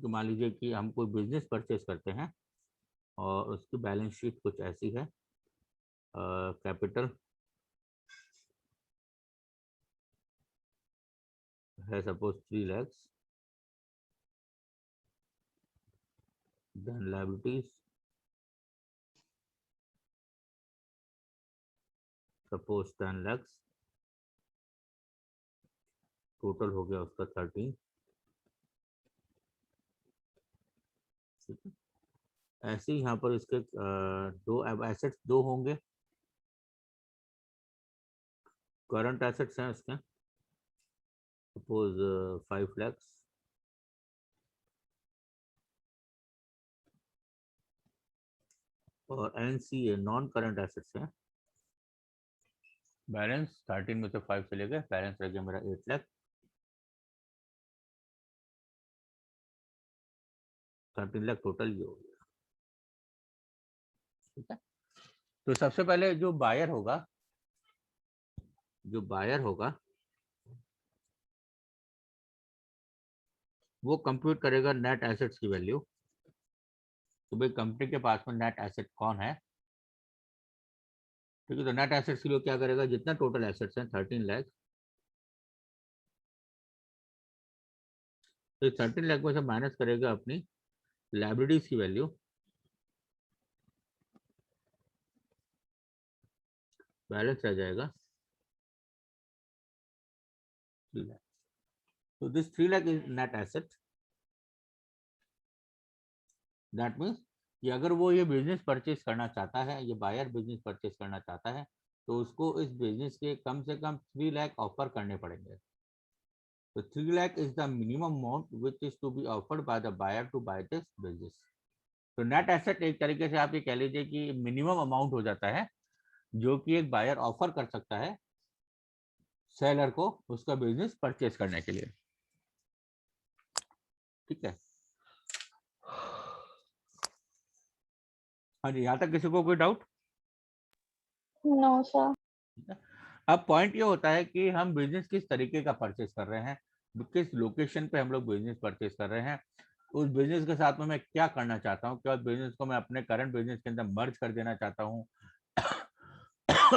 क्योंकि मान लीजिए कि हम कोई बिजनेस परचेज करते हैं और उसकी बैलेंस शीट कुछ ऐसी है। कैपिटल है suppose 3 lakhs, then liabilities suppose 10 lakhs, total हो गया उसका 13। ठीक है, ऐसे ही यहाँ पर इसके दो अब एसेट्स दो होंगे। करंट एसेट्स हैं इसके सपोज 5 lakhs, और NCA नॉन करंट एसेट्स हैं। बैलेंस 13 में से 5 चले गए, बैलेंस रह गया मेरा 8 लाख। 13 लाख टोटल ये हो गया। ठीक है, तो सबसे पहले जो बायर होगा वो कंप्यूट करेगा नेट एसेट्स की वैल्यू। तो भाई कंपनी के पास में नेट एसेट कौन है। ठीक है, तो नेट एसेट्स के लिए क्या करेगा, जितना टोटल एसेट्स हैं 13 लाख, तो 13 लाख में से माइनस करेगा अपनी लाइबिलिटीज की वैल्यू। बैलेंस रह जाएगा 3 लाख। तो this 3 lakh is net asset. That means कि अगर वो ये बिजनेस परचेज करना चाहता है, ये बायर बिजनेस परचेज करना चाहता है, तो उसको इस बिजनेस के कम से कम 3 लाख ऑफर करने पड़ेंगे। तो 3 lakh is the minimum amount which is to be offered by the buyer to buy this business. तो नेट एसेट एक तरीके से आप ये कह लीजिए कि मिनिमम अमाउंट हो जाता है जो कि एक बायर ऑफर कर सकता है सेलर को उसका बिजनेस परचेज करने के लिए। ठीक है, हाँ जी, यहाँ तक किसी को कोई डाउट? No sir. अब पॉइंट ये होता है कि हम बिजनेस किस तरीके का परचेज कर रहे हैं, किस लोकेशन पे हम लोग बिजनेस परचेज कर रहे हैं, उस बिजनेस के साथ में मैं क्या करना चाहता हूँ, क्या बिजनेस को मैं अपने करंट बिजनेस के अंदर मर्ज कर देना चाहता हूँ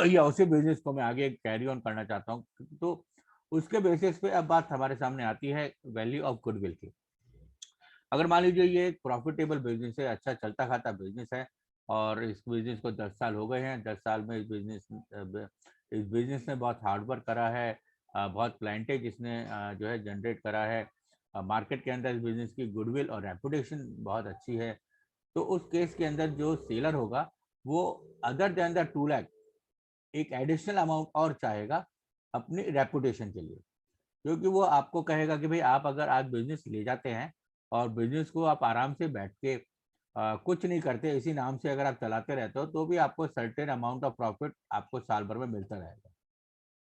या उसी बिजनेस को मैं आगे कैरी ऑन करना चाहता हूँ। तो उसके बेसिस पे अब बात हमारे सामने आती है वैल्यू ऑफ गुडविल की। अगर मान लीजिए ये एक प्रॉफिटेबल बिजनेस है, अच्छा चलता खाता बिजनेस है, और इस बिजनेस को 10 साल हो गए हैं, 10 साल में इस बिजनेस ने बहुत हार्ड वर्क करा है, बहुत क्लाइंटेज इसने जो है जनरेट करा है, मार्केट के अंदर इस बिजनेस की गुडविल और रेपुटेशन बहुत अच्छी है। तो उस केस के अंदर जो सेलर होगा वो अदर देन द 2 लाख एक एडिशनल अमाउंट और चाहेगा अपनी रेपुटेशन के लिए, क्योंकि वो आपको कहेगा कि भाई आप अगर आज बिजनेस ले जाते हैं और बिजनेस को आप आराम से बैठ के कुछ नहीं करते, इसी नाम से अगर आप चलाते रहते हो, तो भी आपको सर्टेन अमाउंट ऑफ प्रॉफिट आपको साल भर में मिलता रहेगा।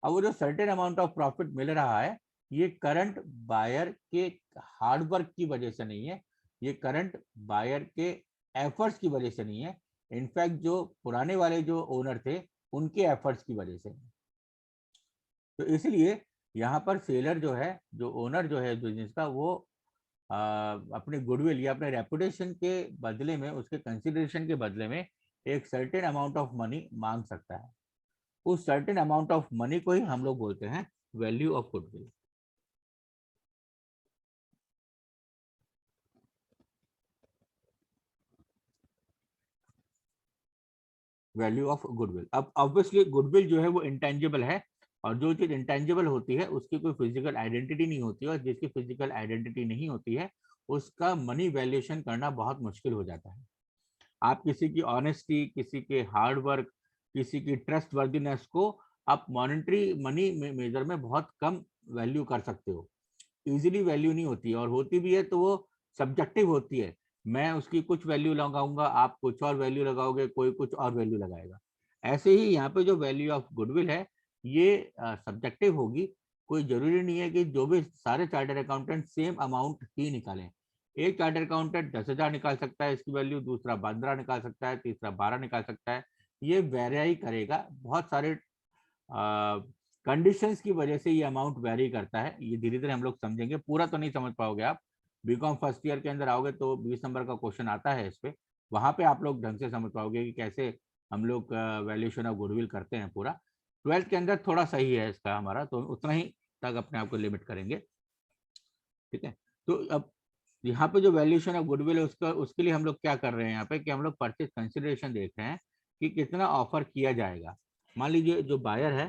अब वो जो सर्टेन अमाउंट ऑफ प्रॉफिट मिल रहा है, ये करंट बायर के हार्ड वर्क की वजह से नहीं है, ये करंट बायर के एफर्ट्स की वजह से नहीं है, इनफैक्ट जो पुराने वाले जो ओनर थे उनके एफर्ट्स की वजह से। तो इसलिए यहाँ पर सेलर जो है, जो ओनर जो है बिजनेस का, वो अपने गुडविल या अपने रेपुटेशन के बदले में, उसके कंसिडरेशन के बदले में एक सर्टेन अमाउंट ऑफ मनी मांग सकता है। उस सर्टेन अमाउंट ऑफ मनी को ही हम लोग बोलते हैं value of goodwill. Value of goodwill. अब ऑब्वियसली गुडविल जो है वो इंटेंजिबल है, और जो चीज इंटेंजिबल होती है उसकी कोई फिजिकल आइडेंटिटी नहीं होती है, और जिसकी फिजिकल आइडेंटिटी नहीं होती है उसका मनी वैल्यूएशन करना बहुत मुश्किल हो जाता है। आप किसी की ऑनेस्टी, किसी के हार्ड वर्क, किसी की ट्रस्ट वर्दीनेस को आप मॉनेटरी मनी मेजर में बहुत कम वैल्यू कर सकते हो, इजीली वैल्यू नहीं होती है, और होती भी है तो वो सब्जेक्टिव होती है। मैं उसकी कुछ वैल्यू लगाऊंगा, आप कुछ और वैल्यू लगाओगे, कोई कुछ और वैल्यू लगाएगा। ऐसे ही यहाँ पे जो वैल्यू ऑफ गुडविल है ये सब्जेक्टिव होगी। कोई जरूरी नहीं है कि जो भी सारे चार्टर्ड अकाउंटेंट सेम अमाउंट ही निकालें। एक चार्टर्ड अकाउंटेंट 10,000 निकाल सकता है इसकी वैल्यू, दूसरा 15 निकाल सकता है, तीसरा 12 निकाल सकता है। ये वेरी करेगा, बहुत सारे कंडीशंस की वजह से ये अमाउंट वेरी करता है। ये धीरे धीरे हम लोग समझेंगे, पूरा तो नहीं समझ पाओगे आप, बीकॉम फर्स्ट ईयर के अंदर आओगे तो 20 नंबर का क्वेश्चन आता है इस पे, वहां पे आप लोग ढंग से समझ पाओगे कि कैसे हम लोग वैल्यूएशन ऑफ गुडविल करते हैं पूरा। 12th के अंदर थोड़ा सही है इसका हमारा, तो उतना ही तक अपने आप को लिमिट करेंगे, ठीक है। तो अब यहाँ पे जो वैल्यूएशन ऑफ गुडविल है उसका, उसके लिए हम लोग क्या कर रहे हैं यहाँ पे कि हम लोग परचेज कंसिडरेशन देख रहे हैं कि कितना ऑफर किया जाएगा। मान लीजिए जो बायर है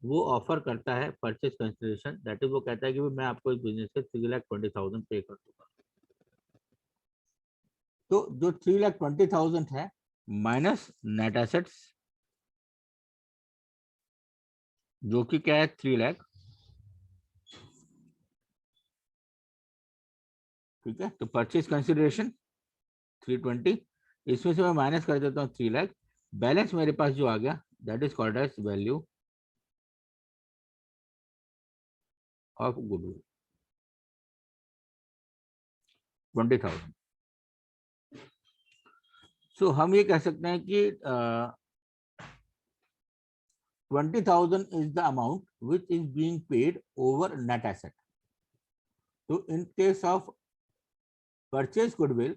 वो ऑफर करता है परचेज कंसिडरेशन, दैट इज वो कहता है कि मैं आपको इस बिजनेस के 3,20,000 पे कर दूंगा। तो जो 3,20,000 है माइनस नेट एसेट्स जो कि क्या है 3 लाख, ठीक है। तो परचेज कंसिडरेशन 320, इसमें से मैं माइनस कर देता हूँ 3 लाख, बैलेंस मेरे पास जो आ गया that is called as value of goodwill 20,000। So हम ये कह सकते हैं कि 20,000 is the amount which is being paid over net asset. So in case of purchase goodwill,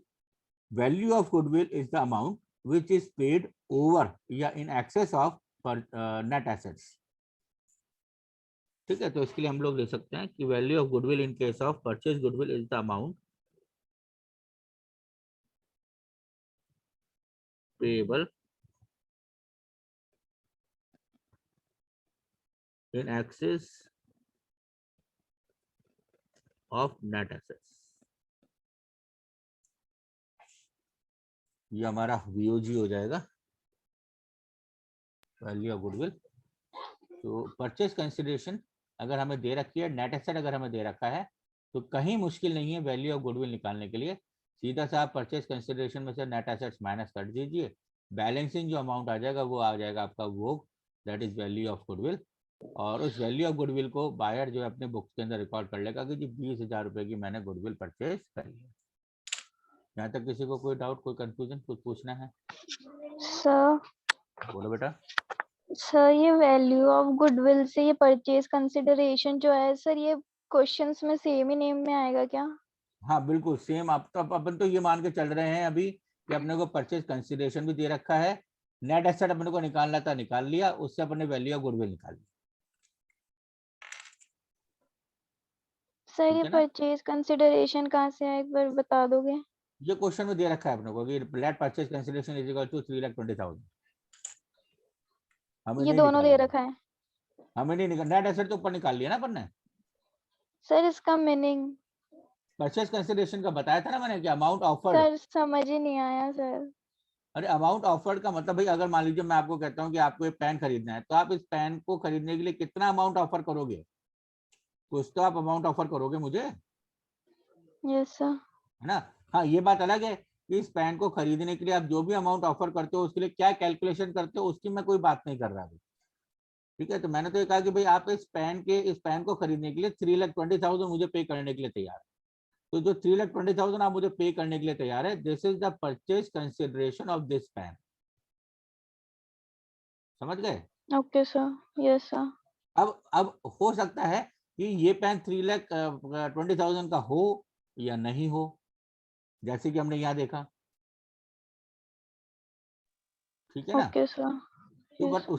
value of goodwill is the amount which is paid over या in excess of net assets. ठीक है, तो इसके लिए हम लोग ले सकते हैं कि value of goodwill in case of purchase goodwill is the amount payable in excess of net assets। ये हमारा VOG हो जाएगा, वैल्यू ऑफ गुडविल। तो परचेज कंसिडरेशन अगर हमें दे रखी है, नेट एसेट अगर हमें दे रखा है, तो कहीं मुश्किल नहीं है वैल्यू ऑफ गुडविल निकालने के लिए। सीधा सा आप परचेज कंसिडरेशन में से नेट एसेट्स माइनस कर दीजिए, बैलेंसिंग जो अमाउंट आ जाएगा वो आ जाएगा आपका वोग, that is value of goodwill. और उस वैल्यू ऑफ गुडविल को बायर जो है अपने बुक्स के अंदर रिकॉर्ड कर लेगा कि जी 20,000 रुपए की मैंने गुडविल परचेज करी है। यहाँ तक किसी को कोई डाउट, कोई कंफ्यूजन, कुछ पूछना है? सर बोलो बेटा। सर ये वैल्यू ऑफ गुडविल से ये परचेज कंसिडरेशन जो है सर, ये क्वेश्चंस में सेम ही नेम में आएगा क्या? हाँ बिल्कुल सेम। आप तो अपन तो ये मान के चल रहे हैं अभी कि अपने को परचेज कंसिडरेशन भी दे रखा है, नेट एसेट अपने को निकालना था निकाल लिया, उससे अपने वैल्यू ऑफ गुडविल निकाल लिया। सर ठीक ये है ना? परचेज कंसिडरेशन कहाँ से आया, एक बार बता दोगे? ये क्वेश्चन में दे रखा है अपने को कि net purchase consideration is equal to 3,20,000। हमें ये नहीं दोनों दे निकालना है, रखा है हमें नहीं निकाल, नेट एसेट तो ऊपर निकाल लिया ना अपन ने। सर, इसका मीनिंग परचेज कंसिडरेशन का बताया था ना मैंने कि अमाउंट ऑफर्ड। सर समझ ही नहीं आया सर। अरे अमाउंट ऑफर्ड का मतलब भाई, अगर मान लीजिए मैं आपको कहता हूँ कि आपको एक पेन खरीदना है, तो आप इस पेन को खरीदने के लिए कितना अमाउंट ऑफर करोगे? कुछ तो आप अमाउंट ऑफर करोगे मुझे, यस सर। है ना? हाँ ये बात अलग है कि इस पेन को खरीदने के लिए आप जो भी अमाउंट ऑफर करते हो उसके लिए क्या कैलकुलेशन करते हो, उसकी मैं कोई बात नहीं कर रहा अभी। ठीक है, तो मैंने तो ये कहा कि भाई आप इस पेन को खरीदने के लिए 3,20,000 मुझे पे करने के लिए तैयार है। तो जो 3,20,000 आप मुझे पे करने के लिए तैयार है, this is the purchase consideration of this pen. समझ गए? Okay sir, yes sir. अब हो सकता है कि ये पेन 3,20,000 का हो या नहीं हो, जैसे कि हमने यहाँ देखा। ठीक है ना? ओके सर, तो यस बट सर।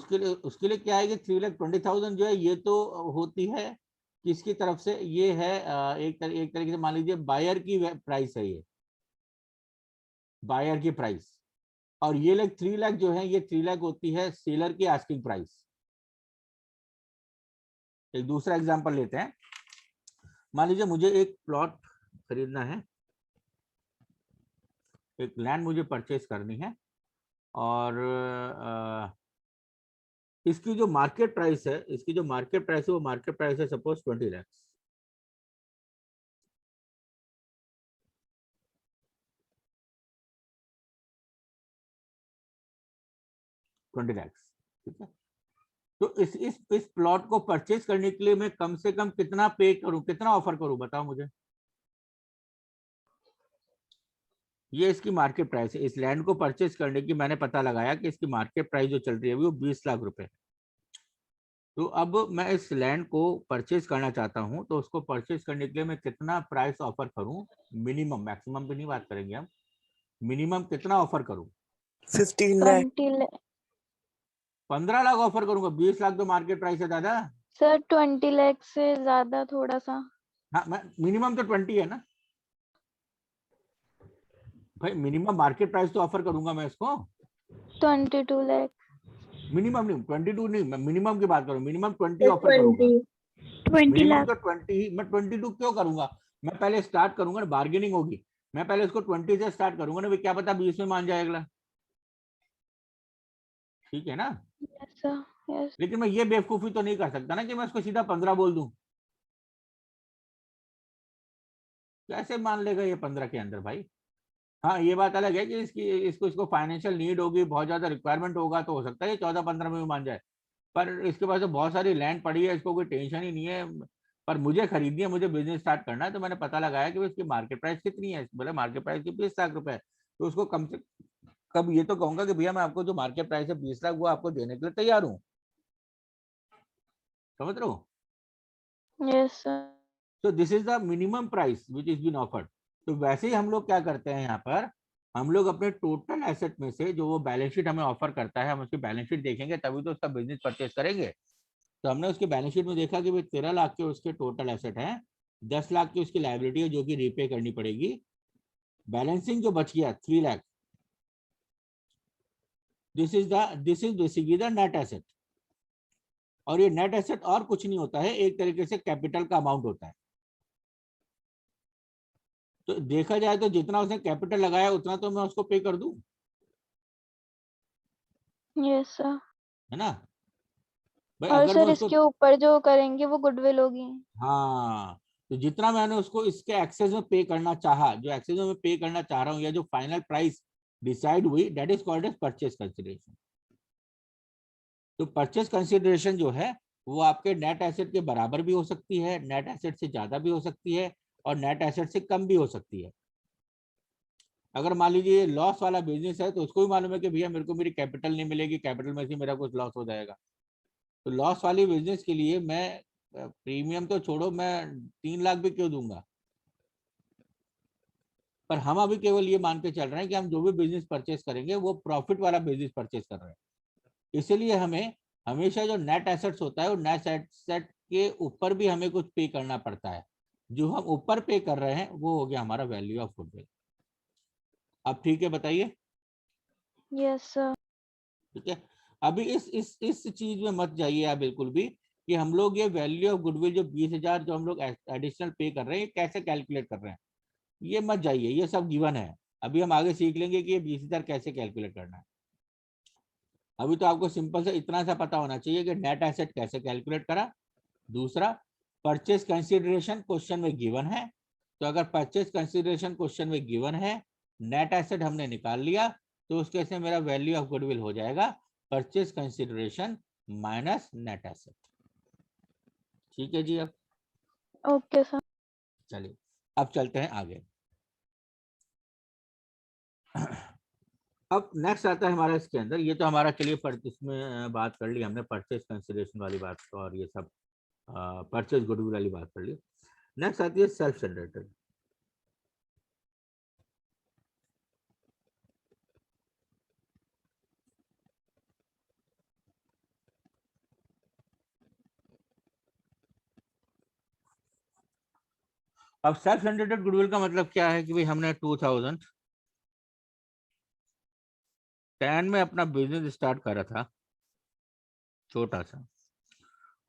उसके लिए क्या है कि 3,20,000 जो है ये तो होती है किसकी तरफ से, ये है एक तरीके से मान लीजिए बायर की प्राइस है, ये बायर की प्राइस। और ये लाइक 3 लाख जो है, ये 3 लाख होती है सेलर की आस्किंग प्राइस। एक दूसरा एग्जांपल लेते हैं। मान लीजिए मुझे एक प्लॉट खरीदना है, एक लैंड मुझे परचेज करनी है, और इसकी जो मार्केट प्राइस है, वो मार्केट प्राइस है सपोज 20 लाख। 20 लाख, ठीक है। तो इस प्लॉट को परचेज करने के लिए मैं कम से कम कितना पे करूं, कितना ऑफर करूं, बताओ मुझे। ये इसकी मार्केट प्राइस है। इस लैंड को परचेज करने की मैंने पता लगाया कि इसकी मार्केट प्राइस जो चल रही है वो 20 लाख रुपए है। तो अब मैं इस लैंड को परचेज करना चाहता हूँ, तो उसको परचेज करने के लिए मैं कितना प्राइस ऑफर करूँ? मिनिमम, मैक्सिमम पे नहीं बात करेंगे हम, मिनिमम कितना ऑफर करूँ? 15 लाख। 20 लाख 15 लाख ऑफर करूंगा? 20 लाख तो मार्केट प्राइस है दादा। सर, 20 लाख से ज्यादा थोड़ा सा। हाँ, मैं मिनिमम तो 20 है ना भाई, मिनिमम मार्केट प्राइस तो ऑफर करूंगा मैं इसको। 22 लाख मिनिमम नहीं, 22 नहीं, मैं मिनिमम की बात करूँ, मिनिमम 20 सर, ऑफर करूंगा। 20 मिनिमम लाख तो 20 ही, मैं 22 क्यों करूंगा? मैं पहले स्टार्ट करूंगा ना, बार्गेनिंग होगी। मैं पहले इसको 20 से स्टार्ट करूंगा ना भाई, क्या पता 20 में मान जाए अगला। ठीक है ना? Yes sir, yes. लेकिन मैं ये बेवकूफी तो नहीं कर सकता ना कि मैं उसको सीधा 15 बोल दूं। कैसे मान लेगा ये 15 के अंदर भाई? हाँ, ये बात अलग है कि इसको फाइनेंशियल नीड होगी, बहुत ज्यादा रिक्वायरमेंट होगा, तो हो सकता है 14-15 में भी मान जाए। पर इसके पास तो बहुत सारी लैंड पड़ी है, इसको कोई टेंशन ही नहीं है। पर मुझे खरीदनी है, मुझे बिजनेस स्टार्ट करना है, तो मैंने पता लगाया कि इसकी मार्केट प्राइस कितनी है। बोले मार्केट प्राइस की 20 लाख रुपए है। तो उसको कम से कम ये तो कहूंगा कि भैया मैं आपको जो मार्केट प्राइस है 20 लाख, वो आपको देने के लिए तैयार हूँ। समझ रहे हो? Yes sir. तो this is the minimum price which is been offered. तो वैसे ही हम लोग क्या करते हैं यहाँ पर, हम लोग अपने टोटल एसेट में से जो वो बैलेंस शीट हमें ऑफर करता है, हम उसकी बैलेंस शीट देखेंगे तभी तो उसका बिजनेस परचेज करेंगे। तो हमने उसके बैलेंस शीट में देखा कि भाई 13 लाख के उसके टोटल एसेट हैं, 10 लाख की उसकी लाइबिलिटी है जो कि रीपे करनी पड़ेगी। बैलेंसिंग जो बच गया 3 lakh, this is basically the net asset. और ये नेट एसेट और कुछ नहीं होता है, एक तरीके से कैपिटल का अमाउंट होता है। तो देखा जाए तो जितना उसने कैपिटल लगाया उतना तो मैं उसको पे कर दूं, यस सर। है ना भाई? और अगर मैं सर, उसको, इसके ऊपर जो करेंगे वो गुडविल होगी। हाँ, तो जितना मैंने उसको इसके एक्सेस में पे करना चाहा, जो एक्सेस में पे करना चाह रहा हूँ, या जो फाइनल प्राइस डिसाइड हुई, that is called as purchase consideration. तो परचेज कंसिडरेशन जो है वो आपके नेट एसेट के बराबर भी हो सकती है, नेट एसेट से ज्यादा भी हो सकती है, और नेट एसेट से कम भी हो सकती है। अगर मान लीजिए लॉस वाला बिजनेस है, तो उसको भी मालूम है कि भैया मेरे को मेरी कैपिटल नहीं मिलेगी, कैपिटल में से मेरा कुछ लॉस हो जाएगा। तो लॉस वाली बिजनेस के लिए मैं प्रीमियम तो छोड़ो, मैं 3 लाख भी क्यों दूंगा? पर हम अभी केवल ये मान के चल रहे हैं कि हम जो भी बिजनेस परचेस करेंगे वो प्रॉफिट वाला बिजनेस परचेस कर रहे हैं। इसीलिए हमें हमेशा जो नेट एसेट्स होता है, वो नेट एसेट के ऊपर भी हमें कुछ पे करना पड़ता है। जो हम ऊपर पे कर रहे हैं वो हो गया हमारा वैल्यू ऑफ गुडविल। अब ठीक है, बताइए। Yes sir. ठीक है, अभी इस चीज में मत जाइए आप बिल्कुल भी, कि हम लोग ये वैल्यू ऑफ गुडविल जो 20,000 जो हम लोग एडिशनल पे कर रहे हैं, ये कैसे कैलकुलेट कर रहे हैं, ये मत जाइए, ये सब गिवन है। अभी हम आगे सीख लेंगे कि ये 20,000 कैसे कैलकुलेट करना है। अभी तो आपको सिंपल से इतना सा पता होना चाहिए कि नेट एसेट कैसे कैलकुलेट करा। दूसरा, परचेज कंसिडरेशन क्वेश्चन में गिवन है, तो अगर परचेज कंसिडरेशन क्वेश्चन में गिवन है, नेट एसेट हमने निकाल लिया, तो उसके से मेरा वैल्यू ऑफ गुडविल हो जाएगा purchase consideration minus net asset. ठीक है जी। अब ओके सर। चलिए, अब चलते हैं आगे। अब नेक्स्ट आता है हमारा इसके अंदर, ये तो हमारा, चलिए इसमें बात कर ली हमने परचेज कंसिडरेशन वाली बात, और ये सब परचेज गुडविल वाली बात कर ली। नेक्स्ट आती है सेल्फ जनरेटेड। अब सेल्फ जनरेटेड गुडविल का मतलब क्या है कि भाई हमने 2010 में अपना बिजनेस स्टार्ट करा था, छोटा सा,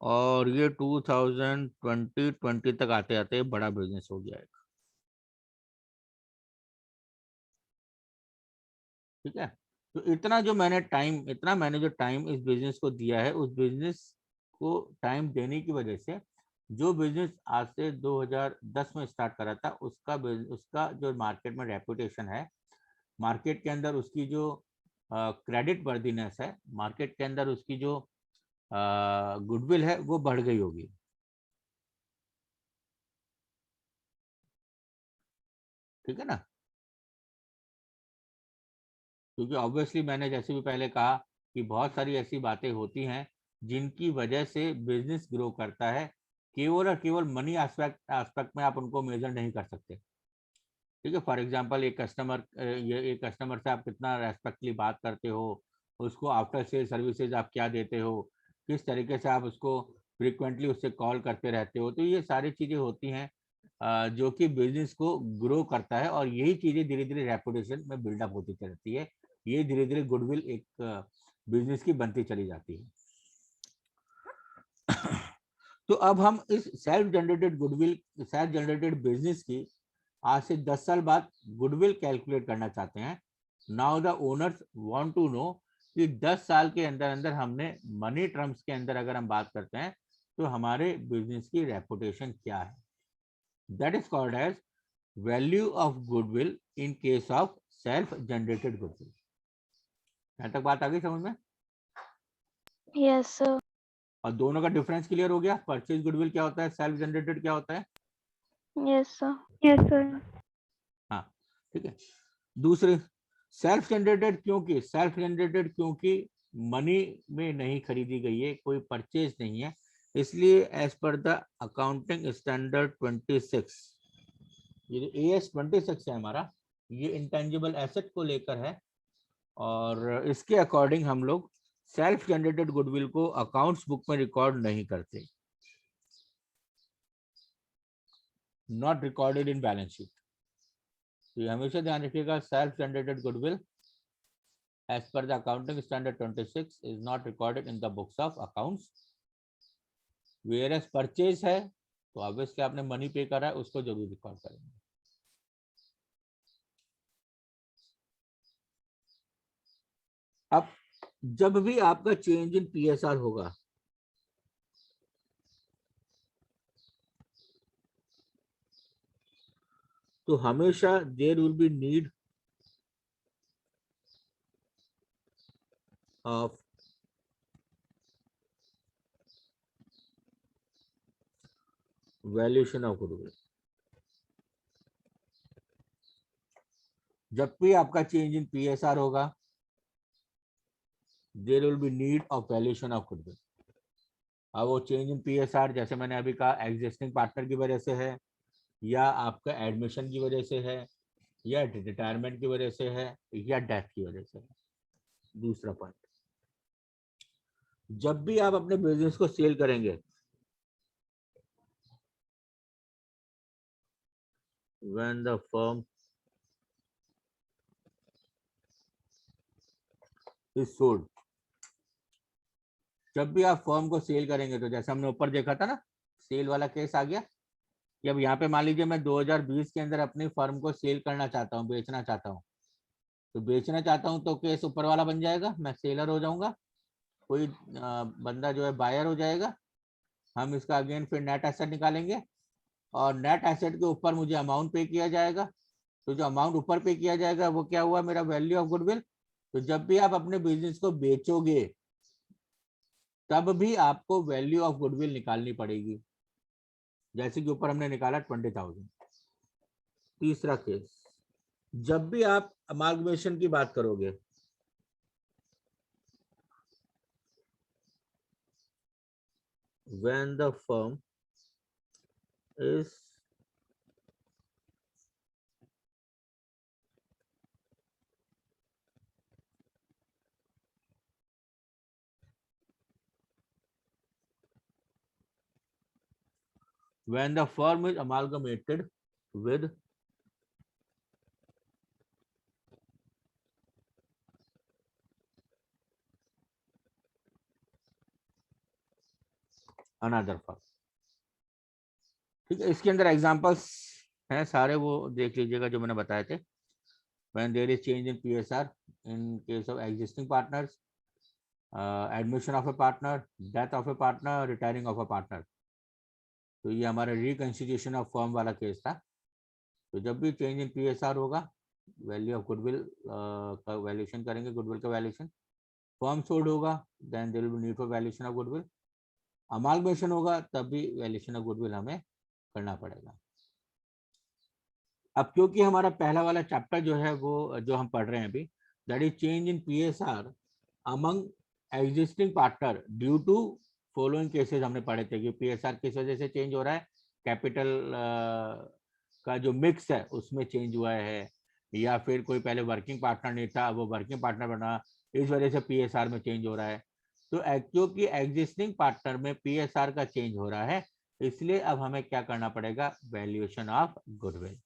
और ये 2020 तक आते आते बड़ा बिजनेस हो गया है। ठीक है, तो इतना मैंने जो टाइम इस बिजनेस को दिया है, उस बिजनेस को टाइम देने की वजह से जो बिजनेस आज से 2010 में स्टार्ट करा था, उसका जो मार्केट में रेपुटेशन है, मार्केट के अंदर उसकी जो क्रेडिट वर्दीनेस है, मार्केट के अंदर उसकी जो गुडविल है, वो बढ़ गई होगी। ठीक है ना? क्योंकि ऑब्वियसली मैंने जैसे भी पहले कहा कि बहुत सारी ऐसी बातें होती हैं जिनकी वजह से बिजनेस ग्रो करता है। केवल और केवल मनी एस्पेक्ट एस्पेक्ट में आप उनको मेजर नहीं कर सकते। ठीक है, फॉर एग्जांपल एक कस्टमर, ये एक कस्टमर से आप कितना रेस्पेक्टली बात करते हो, उसको आफ्टर सेल सर्विसेज आप क्या देते हो, किस तरीके से आप उसको फ्रिक्वेंटली उससे कॉल करते रहते हो, तो ये सारी चीजें होती हैं जो कि बिजनेस को ग्रो करता है, और यही चीजें धीरे धीरे रेपुटेशन में बिल्डअप होती रहती है। ये धीरे धीरे गुडविल एक बिजनेस की बनती चली जाती है। तो अब हम इस self generated goodwill, self generated business की आज से 10 साल बाद गुडविल कैलकुलेट करना चाहते हैं। Now the owners want to know कि 10 साल के अंदर अंदर हमने मनी टर्म्स के अंदर अगर हम बात करते हैं तो हमारे बिजनेस की रेपुटेशन क्या है। That is called as value of goodwill in case of self generated goodwill. यहां तक बात आ गई समझ में? Yes sir. और दोनों का डिफरेंस क्लियर हो गया। परचेज गुडविल क्या होता है, सेल्फ जनरेटेड क्या होता है? Yes sir. Yes sir. हाँ, ठीक है। दूसरे, सेल्फ जनरेटेड क्योंकि, सेल्फ जनरेटेड क्योंकि मनी में नहीं खरीदी गई है, कोई परचेज नहीं है, इसलिए as per the accounting standard 26, ये जो AS 26 है हमारा, ये इंटेंजिबल एसेट को लेकर है, और इसके अकॉर्डिंग हम लोग सेल्फ जनरेटेड गुडविल को अकाउंट्स बुक में रिकॉर्ड नहीं करते, not recorded in balance sheet. तो ये हमेशा ध्यान रखिएगा, self generated goodwill as per the accounting standard 26 is not recorded in the books of accounts, whereas purchase है तो ऑब्वियसली आपने मनी पे करा है, उसको जरूर रिकॉर्ड करेंगे। अब जब भी आपका चेंज इन PSR होगा, तो हमेशा there will be need of valuation of goodwill. जब भी आपका चेंज इन PSR होगा, there will be need of valuation of goodwill. अब वो चेंज इन PSR जैसे मैंने अभी कहा, एग्जिस्टिंग पार्टनर की वजह से है, या आपका एडमिशन की वजह से है, या रिटायरमेंट की वजह से है, या डेथ की वजह से है। दूसरा पॉइंट, जब भी आप अपने बिजनेस को सेल करेंगे, when the firm is sold, जब भी आप फर्म को सेल करेंगे, तो जैसे हमने ऊपर देखा था ना, सेल वाला केस आ गया कि अब यहाँ पे मान लीजिए मैं 2020 के अंदर अपनी फर्म को सेल करना चाहता हूँ, बेचना चाहता हूँ, तो बेचना चाहता हूँ तो केस ऊपर वाला बन जाएगा, मैं सेलर हो जाऊंगा, कोई बंदा जो है बायर हो जाएगा, हम इसका अगेन फिर नेट एसेट निकालेंगे, और नेट एसेट के ऊपर मुझे अमाउंट पे किया जाएगा, तो जो अमाउंट ऊपर पे किया जाएगा वो क्या हुआ, मेरा वैल्यू ऑफ गुडविल। तो जब भी आप अपने बिजनेस को बेचोगे, तब भी आपको वैल्यू ऑफ गुडविल निकालनी पड़ेगी, जैसे कि ऊपर हमने निकाला 20,000। तीसरा केस, जब भी आप अमालगमेशन की बात करोगे, when the firm is when the firm is amalgamated with another firm। ठीक है, इसके अंदर एग्जांपल्स हैं सारे, वो देख लीजिएगा जो मैंने बताए थे। when there is change in PSR in case of existing partners, admission of a partner, death of a partner, retiring of a partner। तो ये हमारा रिकंस्टिट्यूशन ऑफ फर्म वाला केस था। तो जब भी चेंज इन PSR होगा, वैल्यू ऑफ गुडविल का वैल्यूएशन करेंगे, गुडविल का वैल्यूएशन। फर्म सोल्ड होगा, then there will be need for valuation of goodwill. Amalgamation होगा, तब भी वैल्यूएशन ऑफ गुडविल हमें करना पड़ेगा। अब क्योंकि हमारा पहला वाला चैप्टर जो है वो जो हम पढ़ रहे हैं अभी, that is change in PSR among existing partner due to following cases हमने पढ़े थे कि पीएसआर किस वजह से चेंज हो रहा है, कैपिटल का जो मिक्स है उसमें चेंज हुआ है, या फिर कोई पहले वर्किंग पार्टनर नहीं था वो वर्किंग पार्टनर बना, इस वजह से पीएसआर में चेंज हो रहा है। तो क्योंकि एग्जिस्टिंग पार्टनर में पीएसआर का चेंज हो रहा है, इसलिए अब हमें क्या करना पड़ेगा, वैल्यूएशन ऑफ गुडविल।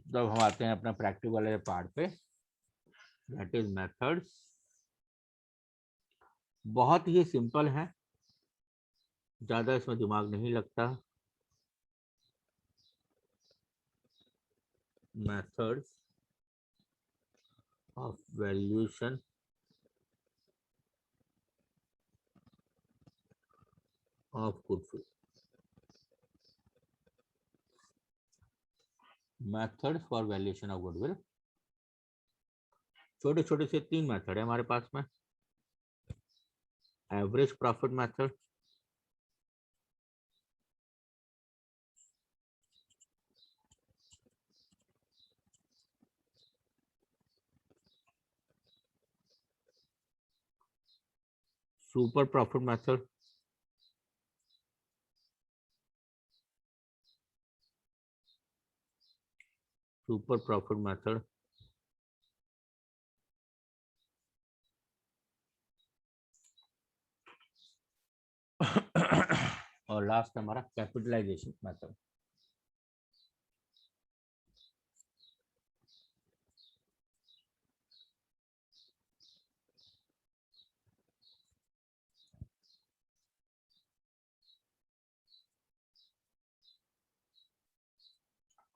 जब हम आते हैं अपना प्रैक्टिकल वाले पार्ट पे, दैट इज मेथड्स। बहुत ही सिंपल है, ज्यादा इसमें दिमाग नहीं लगता। Methods of valuation of goodwill. Methods for valuation of goodwill, छोटे छोटे से 3 मेथड है हमारे पास में। Average profit method, super profit method, super profit method, और लास्ट हमारा कैपिटलाइजेशन मेथड।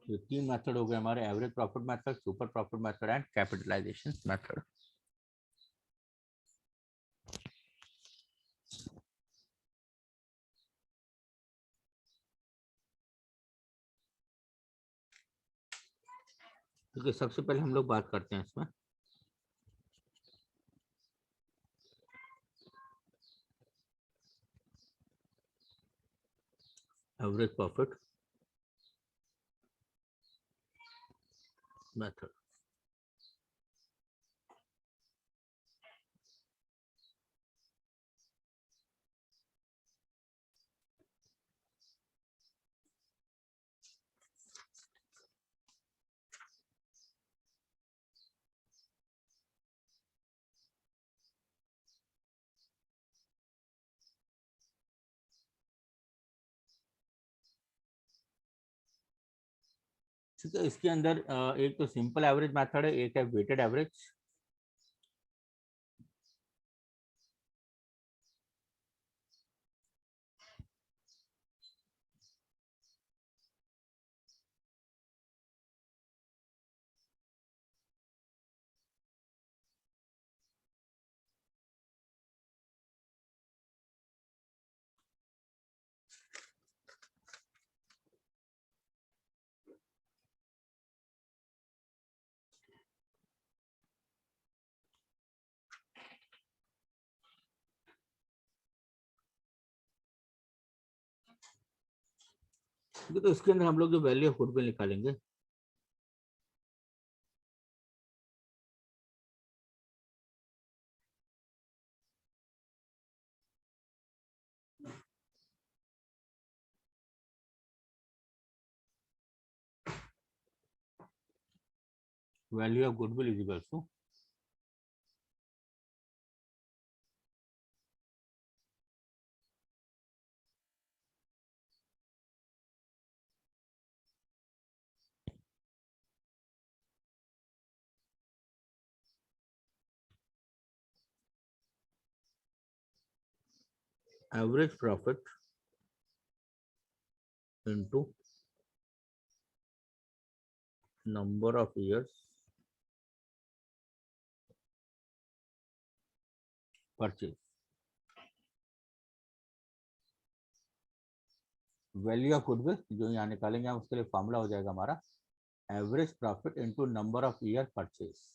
ये 3 मेथड हो गए हमारे, average profit method, super profit method and capitalisation method. क्योंकि सबसे पहले हम लोग बात करते हैं इसमें एवरेज प्रॉफिट मेथड। ठीक है, इसके अंदर एक तो सिंपल एवरेज मेथड है, एक है वेटेड एवरेज। तो इसके अंदर हम लोग जो वैल्यू ऑफ गुडविल निकालेंगे, value of goodwill is equal to average profit into number of years purchase. Value of goodwill जो यहाँ निकालेंगे हम, उसके लिए फॉर्मूला हो जाएगा हमारा average profit into number of year purchase.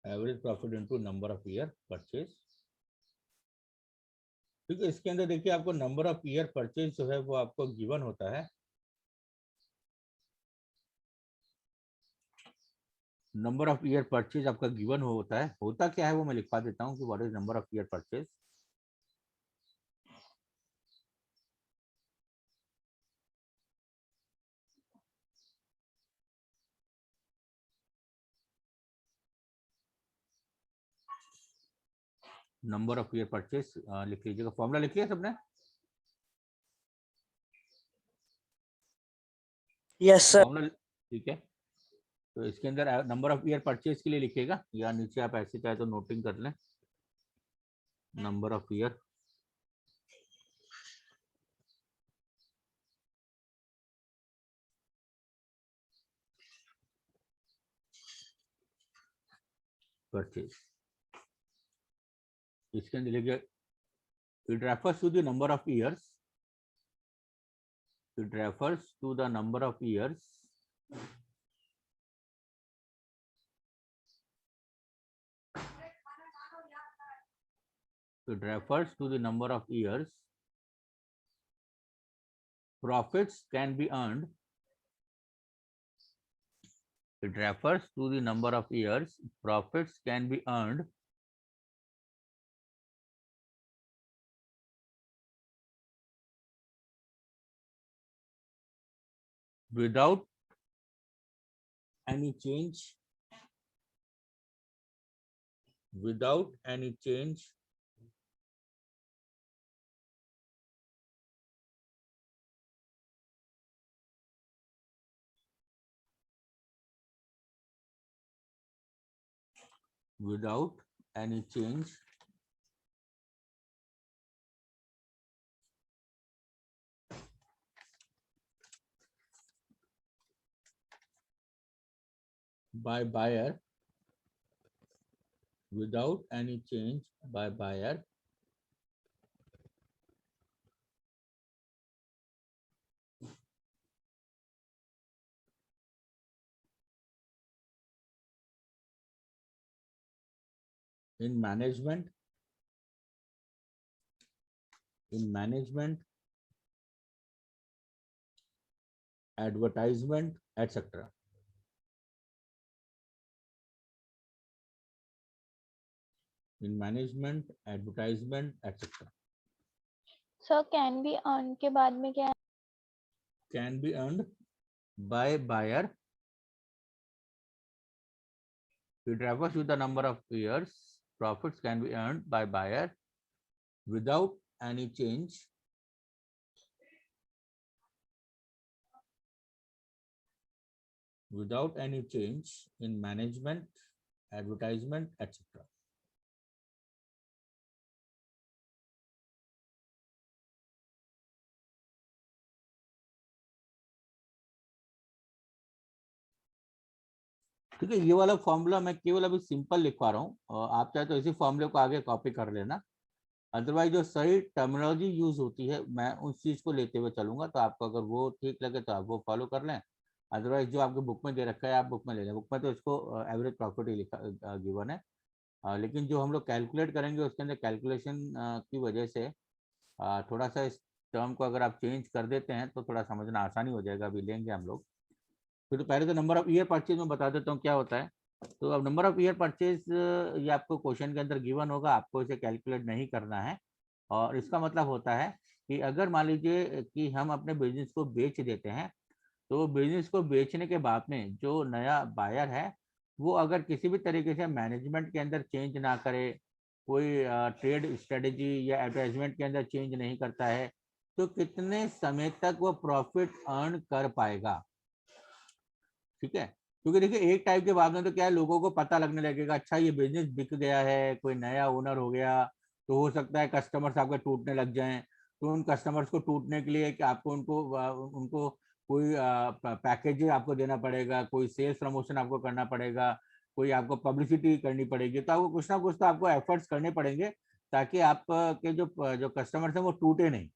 Average profit into number of year purchase. ठीक है, इसके अंदर देखिए आपको नंबर ऑफ ईयर परचेज जो है वो आपको गिवन होता है। नंबर ऑफ ईयर परचेज आपका गिवन होता है। होता क्या है वो मैं लिखवा देता हूँ कि what is number of year purchase. Number of year purchase लिख लीजिएगा। फॉर्मूला लिख लिया सबने? Yes sir. फॉर्मूला ठीक है। तो इसके अंदर नंबर ऑफ ईयर परचेज के लिए लिखिएगा, या नीचे आप ऐसे चाहे तो नोटिंग कर लें। नंबर ऑफ ईयर परचेज, इसके अंदर लिखिए it refers to the number of years, it refers to the number of years it refers to the number of years profits can be earned. It refers to the number of years profits can be earned without any change without any change by buyer, without any change by buyer in management, advertisement, etc. In management, advertisement, etc. Sir can be earn के बाद में क्या है? Can be earned by buyer. It refers to the number of years profits can be earned by buyer without any change in management, advertisement, etc. ठीक है, ये वाला formula मैं केवल अभी सिंपल लिखवा रहा हूँ, आप चाहे तो इसी फॉर्मूले को आगे कॉपी कर लेना। अदरवाइज जो सही टर्मिनोलॉजी यूज होती है मैं उस चीज को लेते हुए चलूंगा, तो आपको अगर वो ठीक लगे तो आप वो फॉलो कर लें। अदरवाइज जो आपके बुक में दे रखा है आप बुक में ले लें। बुक में तो इसको एवरेज प्रॉफिट ही लिखा गिवन है, लेकिन जो हम लोग कैलकुलेट करेंगे उसके अंदर कैलकुलेशन की वजह से थोड़ा सा इस टर्म को अगर आप चेंज कर देते हैं तो थोड़ा समझना आसानी हो जाएगा। अभी लेंगे हम लोग। फिर तो पहले तो नंबर ऑफ ईयर परचेज में बता देता हूँ क्या होता है। तो अब नंबर ऑफ ईयर परचेज ये आपको क्वेश्चन के अंदर गिवन होगा, आपको इसे कैलकुलेट नहीं करना है। और इसका मतलब होता है कि अगर मान लीजिए कि हम अपने बिजनेस को बेच देते हैं, तो बिजनेस को बेचने के बाद में जो नया बायर है वो अगर किसी भी तरीके से मैनेजमेंट के अंदर चेंज ना करे, कोई ट्रेड स्ट्रेटेजी या एडवर्टाइजमेंट के अंदर चेंज नहीं करता है, तो कितने समय तक वो प्रॉफिट अर्न कर पाएगा। ठीक है, क्योंकि देखिए एक टाइप के बाद में तो क्या है, लोगों को पता लगने लगेगा अच्छा ये बिजनेस बिक गया है, कोई नया ओनर हो गया, तो हो सकता है कस्टमर्स आपके टूटने लग जाएं। तो उन कस्टमर्स को टूटने के लिए कि आपको उनको उनको कोई पैकेज आपको देना पड़ेगा, कोई सेल्स प्रमोशन आपको करना पड़ेगा, कोई आपको पब्लिसिटी करनी पड़ेगी। तो आपको कुछ ना कुछ तो आपको एफर्ट्स करने पड़ेंगे ताकि आपके जो कस्टमर्स हैं वो टूटे नहीं।